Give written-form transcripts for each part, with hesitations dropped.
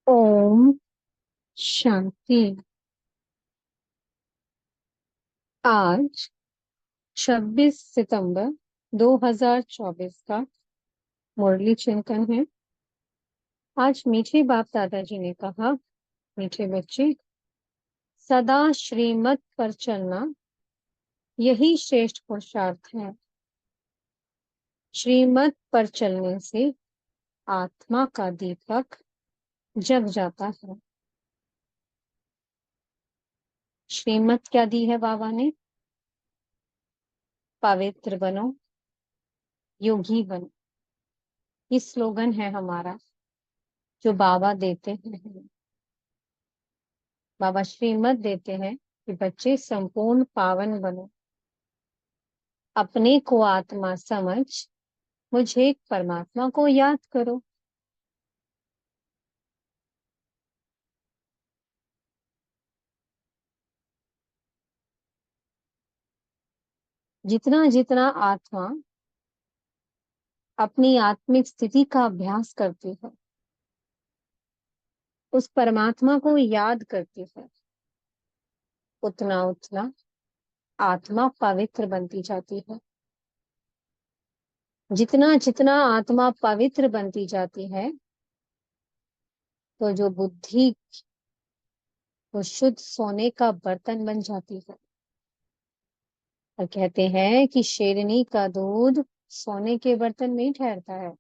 ओम शांति। आज 26 सितंबर 2024 का मुरली चिंतन है। आज मीठे बाप दादाजी ने कहा, मीठे बच्चे, सदा श्रीमत पर चलना यही श्रेष्ठ पुरुषार्थ है। श्रीमत पर चलने से आत्मा का दीपक जग जाता है। श्रीमत क्या दी है बाबा ने? पवित्र बनो, योगी बनो। ये स्लोगन है हमारा जो बाबा देते हैं। बाबा श्रीमत देते हैं कि बच्चे संपूर्ण पावन बनो, अपने को आत्मा समझ मुझे परमात्मा को याद करो। जितना जितना आत्मा अपनी आत्मिक स्थिति का अभ्यास करती है, उस परमात्मा को याद करती है, उतना उतना आत्मा पवित्र बनती जाती है। जितना जितना आत्मा पवित्र बनती जाती है, तो जो बुद्धि वो शुद्ध सोने का बर्तन बन जाती है। और कहते हैं कि शेरनी का दूध सोने के बर्तन में ही ठहरता है।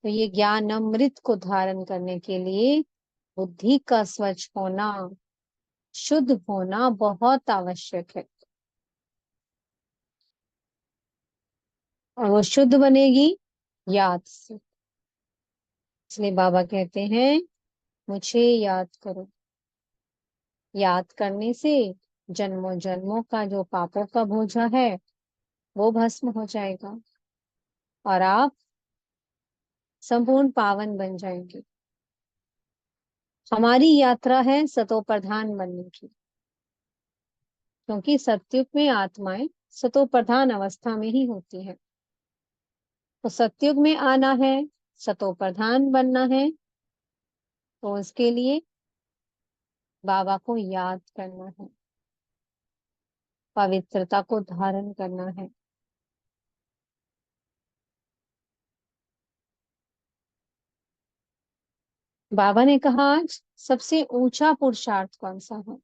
तो ये ज्ञान अमृत को धारण करने के लिए बुद्धि का स्वच्छ होना, शुद्ध होना बहुत आवश्यक है। और वो शुद्ध बनेगी याद से। इसलिए बाबा कहते हैं, मुझे याद करो। याद करने से जन्मों जन्मों का जो पापों का बोझा है वो भस्म हो जाएगा और आप संपूर्ण पावन बन जाएंगे। हमारी यात्रा है सतो प्रधान बनने की, क्योंकि सतयुग में आत्माएं सतो प्रधान अवस्था में ही होती है। तो सतयुग में आना है, सतो प्रधान बनना है, तो उसके लिए बाबा को याद करना है, पवित्रता को धारण करना है। बाबा ने कहा, आज सबसे ऊंचा पुरुषार्थ कौन सा है?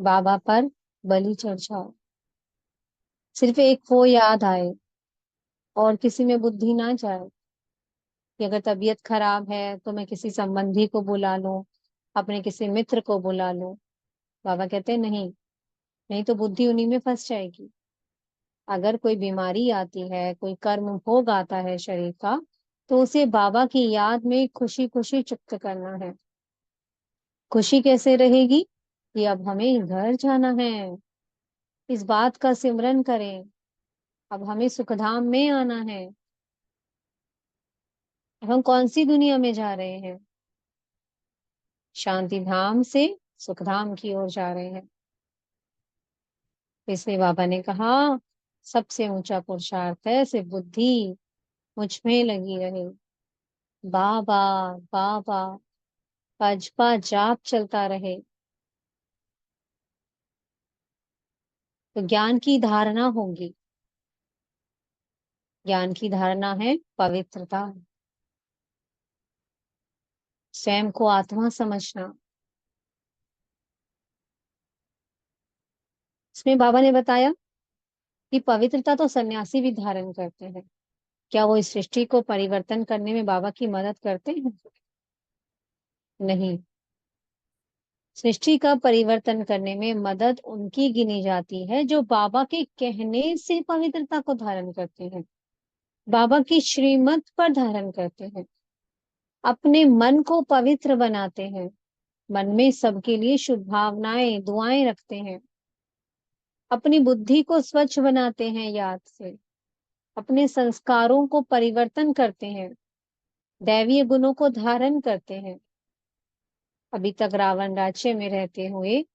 बाबा पर बलि चढ़ जाओ। सिर्फ एक वो याद आए और किसी में बुद्धि ना जाए कि अगर तबीयत खराब है तो मैं किसी संबंधी को बुला लूं, अपने किसी मित्र को बुला लूं। बाबा कहते हैं नहीं, नहीं तो बुद्धि उन्हीं में फंस जाएगी। अगर कोई बीमारी आती है, कोई कर्म भोग आता है शरीर का, तो उसे बाबा की याद में खुशी खुशी चुक्त करना है। खुशी कैसे रहेगी? कि अब हमें घर जाना है, इस बात का सिमरन करें। अब हमें सुखधाम में आना है। अब हम कौन सी दुनिया में जा रहे हैं? शांति धाम से सुखधाम की ओर जा रहे हैं। इसलिए बाबा ने कहा, सबसे ऊंचा पुरुषार्थ है सिर्फ बुद्धि मुझ में लगी रहे। बाबा बाबा पजपा जाप चलता रहे। तो ज्ञान की धारणा होगी। ज्ञान की धारणा है पवित्रता, स्वयं को आत्मा समझना। इसमें बाबा ने बताया कि पवित्रता तो सन्यासी भी धारण करते हैं। क्या वो इस सृष्टि को परिवर्तन करने में बाबा की मदद करते हैं? नहीं। सृष्टि का परिवर्तन करने में मदद उनकी गिनी जाती है जो बाबा के कहने से पवित्रता को धारण करते हैं, बाबा की श्रीमत पर धारण करते हैं, अपने मन को पवित्र बनाते हैं, मन में सबके लिए शुभ भावनाएं दुआएं रखते हैं, अपनी बुद्धि को स्वच्छ बनाते हैं याद से, अपने संस्कारों को परिवर्तन करते हैं, दैवीय गुणों को धारण करते हैं। अभी तक रावण राज्य में रहते हुए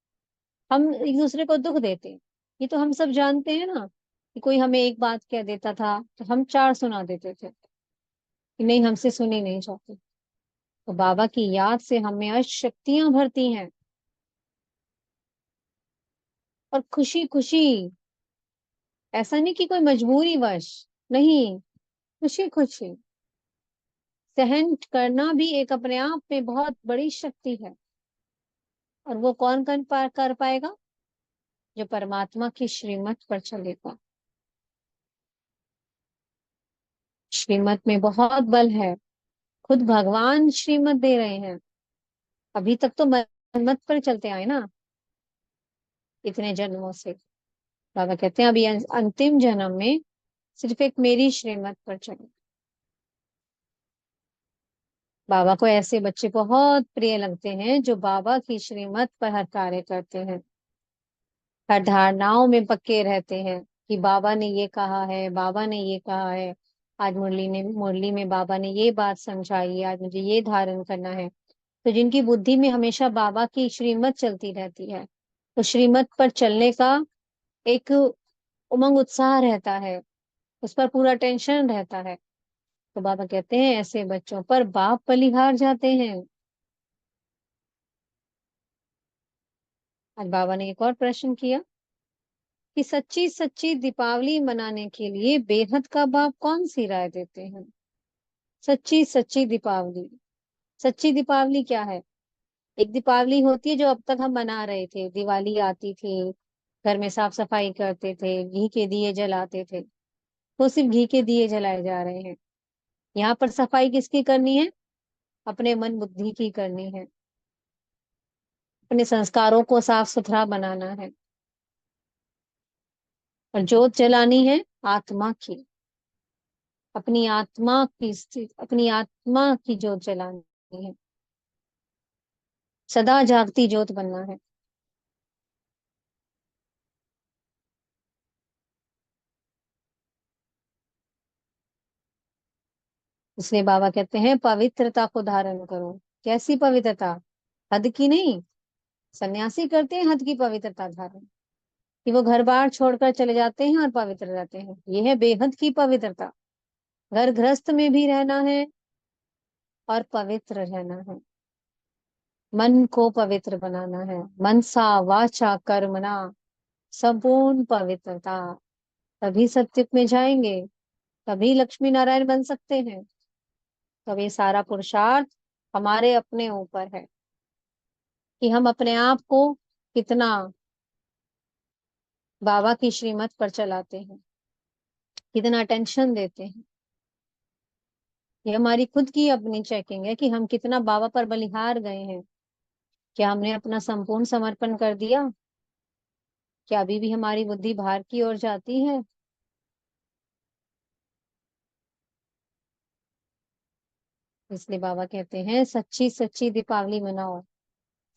हम एक दूसरे को दुख देते, ये तो हम सब जानते हैं ना। कि कोई हमें एक बात कह देता था तो हम चार सुना देते थे कि नहीं, हमसे सुनी नहीं जाती। तो बाबा की याद से हमें अष्ट शक्तियां भरती हैं, और खुशी खुशी, ऐसा नहीं कि कोई मजबूरी वश, नहीं, खुशी खुशी सहन करना भी एक अपने आप में बहुत बड़ी शक्ति है। और वो कौन कर पाएगा? जो परमात्मा की श्रीमत पर चलेगा। श्रीमत में बहुत बल है, खुद भगवान श्रीमत दे रहे हैं। अभी तक तो मत पर चलते आए ना, इतने जन्मों से। बाबा कहते हैं अभी अंतिम जन्म में सिर्फ एक मेरी श्रीमत पर चलो। बाबा को ऐसे बच्चे बहुत प्रिय लगते हैं जो बाबा की श्रीमत पर हर कार्य करते हैं, हर धारणाओं में पक्के रहते हैं कि बाबा ने ये कहा है, बाबा ने ये कहा है। आज मुरली में बाबा ने ये बात समझाई, आज मुझे ये धारण करना है। तो जिनकी बुद्धि में हमेशा बाबा की श्रीमत चलती रहती है, तो श्रीमत पर चलने का एक उमंग उत्साह रहता है, उस पर पूरा टेंशन रहता है। तो बाबा कहते हैं ऐसे बच्चों पर बाप बलिहार जाते हैं। आज बाबा ने एक और प्रश्न किया कि सच्ची सच्ची दीपावली मनाने के लिए बेहद का बाप कौन सी राय देते हैं? सच्ची सच्ची दीपावली, सच्ची दीपावली क्या है? एक दीपावली होती है जो अब तक हम मना रहे थे, दिवाली आती थी, घर में साफ सफाई करते थे, घी के दिए जलाते थे। वो सिर्फ घी के दिए जलाए जा रहे हैं। यहाँ पर सफाई किसकी करनी है? अपने मन बुद्धि की करनी है, अपने संस्कारों को साफ सुथरा बनाना है। और जोत जलानी है आत्मा की, अपनी आत्मा की स्थिति, अपनी आत्मा की जोत जलानी है, सदा जागती जोत बनना है। इसलिए बाबा कहते हैं पवित्रता को धारण करो। कैसी पवित्रता? हद की नहीं। सन्यासी करते हैं हद की पवित्रता धारण, कि वो घर बार छोड़कर चले जाते हैं और पवित्र रहते हैं। ये है बेहद की पवित्रता। घर गृहस्थ में भी रहना है और पवित्र रहना है, मन को पवित्र बनाना है। मनसा वाचा कर्मणा संपूर्ण पवित्रता, तभी सत्युग में जाएंगे, तभी लक्ष्मी नारायण बन सकते हैं। तब ये सारा पुरुषार्थ हमारे अपने ऊपर है कि हम अपने आप को कितना बाबा की श्रीमत पर चलाते हैं, कितना टेंशन देते हैं। ये हमारी खुद की अपनी चेकिंग है कि हम कितना बाबा पर बलिहार गए हैं। क्या हमने अपना संपूर्ण समर्पण कर दिया? क्या अभी भी हमारी बुद्धि बाहर की ओर जाती है? इसलिए बाबा कहते हैं सच्ची सच्ची दीपावली मनाओ।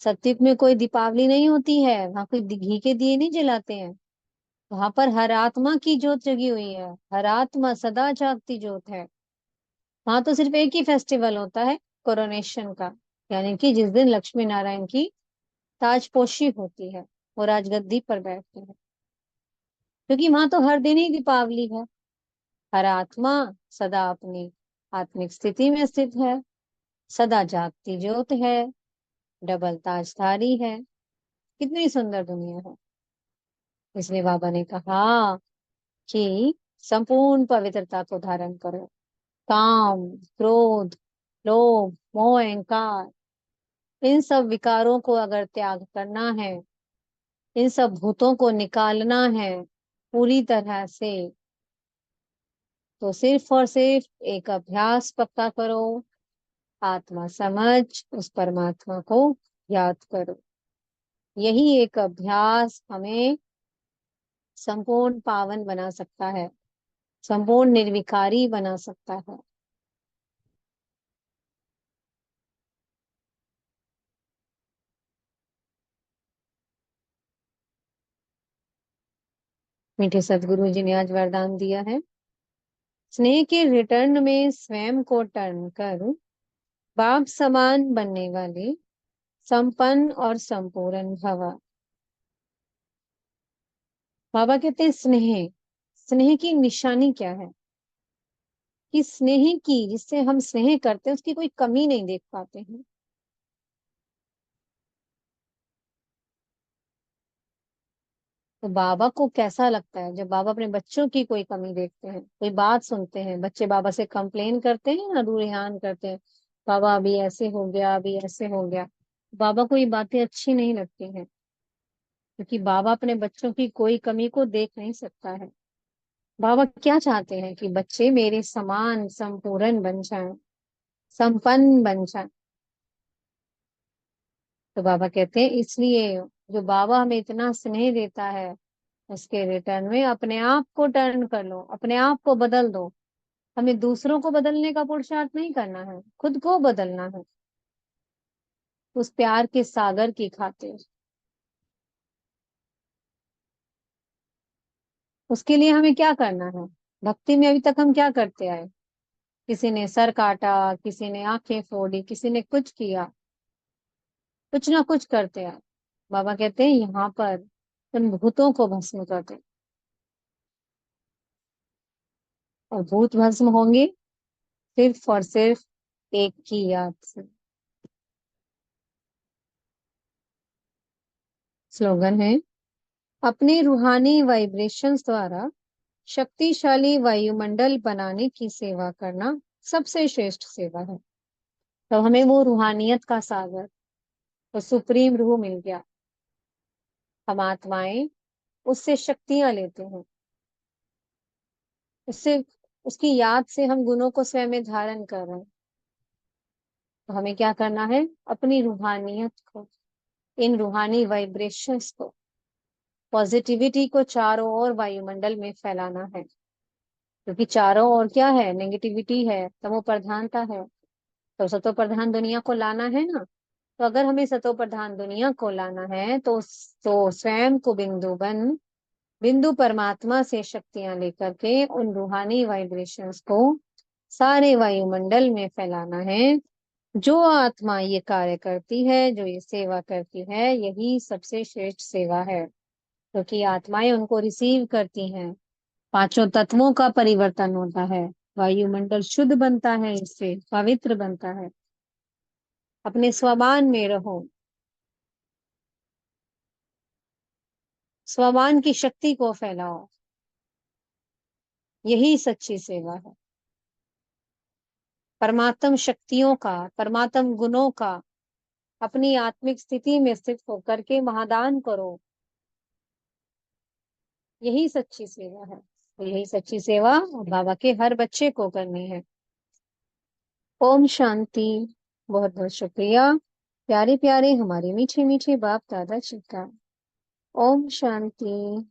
सत्युग में कोई दीपावली नहीं होती है, वहां कोई घी के दिए नहीं जलाते हैं। वहां पर हर आत्मा की जोत जगी हुई है, हर आत्मा सदा जागती जोत है। वहां तो सिर्फ एक ही फेस्टिवल होता है, कोरोनेशन का, यानी कि जिस दिन लक्ष्मी नारायण की ताजपोशी होती है, वो राजगद्दी पर बैठते हैं। क्योंकि वहां तो हर दिन ही दीपावली है। हर आत्मा सदा अपनी आत्मिक स्थिति में स्थित है, सदा जागती ज्योत है, डबल ताजधारी है। कितनी सुंदर दुनिया है। इसलिए बाबा ने कहा कि संपूर्ण पवित्रता को धारण करो। काम, क्रोध, लोभ, मोह, अहंकार, इन सब विकारों को अगर त्याग करना है, इन सब भूतों को निकालना है पूरी तरह से, तो सिर्फ और सिर्फ एक अभ्यास पक्का करो। आत्मा समझ उस परमात्मा को याद करो। यही एक अभ्यास हमें संपूर्ण पावन बना सकता है, संपूर्ण निर्विकारी बना सकता है। मीठे सदगुरु जी ने आज वरदान दिया है, स्नेह के रिटर्न में स्वयं को टर्न कर बाप समान बनने वाले संपन्न और संपूर्ण भव। बाबा कहते हैं स्नेह, स्नेह की निशानी क्या है? कि स्नेह की, जिससे हम स्नेह करते हैं, उसकी कोई कमी नहीं देख पाते हैं। तो बाबा को कैसा लगता है जब बाबा अपने बच्चों की कोई कमी देखते हैं, कोई बात सुनते हैं, बच्चे बाबा से कंप्लेन करते हैं ना, रूरियान करते हैं, बाबा अभी ऐसे हो गया, अभी ऐसे हो गया। बाबा को ये बातें अच्छी नहीं लगती हैं, क्योंकि बाबा अपने बच्चों की कोई कमी को देख नहीं सकता है। बाबा क्या चाहते हैं कि बच्चे मेरे समान संपूर्ण बन जाएं, संपन्न बन जाएं। तो बाबा कहते हैं इसलिए जो बाबा हमें इतना स्नेह देता है, उसके रिटर्न में अपने आप को टर्न कर लो, अपने आप को बदल दो। हमें दूसरों को बदलने का पुरुषार्थ नहीं करना है, खुद को बदलना है, उस प्यार के सागर की खातिर। उसके लिए हमें क्या करना है? भक्ति में अभी तक हम क्या करते आए? किसी ने सर काटा, किसी ने आंखें फोड़ी, किसी ने कुछ किया, कुछ ना कुछ करते आए। बाबा कहते हैं यहाँ पर उन भूतों को भस्म कर दो, और भूत भस्म होंगे सिर्फ और सिर्फ एक की याद से। स्लोगन है, अपने रूहानी वाइब्रेशंस द्वारा शक्तिशाली वायुमंडल बनाने की सेवा करना सबसे श्रेष्ठ सेवा है। तो हमें वो रूहानियत का सागर, वो सुप्रीम रूह मिल गया। हम आत्माएं उससे शक्तियां लेते हैं, उससे, उसकी याद से हम गुणों को स्वयं में धारण कर रहे हैं। तो हमें क्या करना है? अपनी रूहानियत को, इन रूहानी वाइब्रेशंस को, पॉजिटिविटी को चारों ओर वायुमंडल में फैलाना है। क्योंकि चारों ओर क्या है? नेगेटिविटी है, तमो प्रधानता है। तो सतो प्रधान दुनिया को लाना है ना। तो अगर हमें सतो प्रधान दुनिया को लाना है तो स्वयं को बिंदु बन, बिंदु परमात्मा से शक्तियां लेकर के उन रूहानी वाइब्रेशंस को सारे वायुमंडल में फैलाना है। जो आत्मा ये कार्य करती है, जो ये सेवा करती है, यही सबसे श्रेष्ठ सेवा है। क्योंकि आत्माएं उनको रिसीव करती हैं। पांचों तत्वों का परिवर्तन होता है, वायुमंडल शुद्ध बनता है, इससे पवित्र बनता है। अपने स्वमान में रहो, स्वमान की शक्ति को फैलाओ, यही सच्ची सेवा है। परमात्म शक्तियों का, परमात्म गुणों का अपनी आत्मिक स्थिति में स्थित होकर के महादान करो, यही सच्ची सेवा है। तो यही सच्ची सेवा बाबा के हर बच्चे को करनी है। ओम शांति। बहुत बहुत शुक्रिया प्यारे प्यारे हमारे मीठे मीठे बाप दादा जी का। ओम शांति।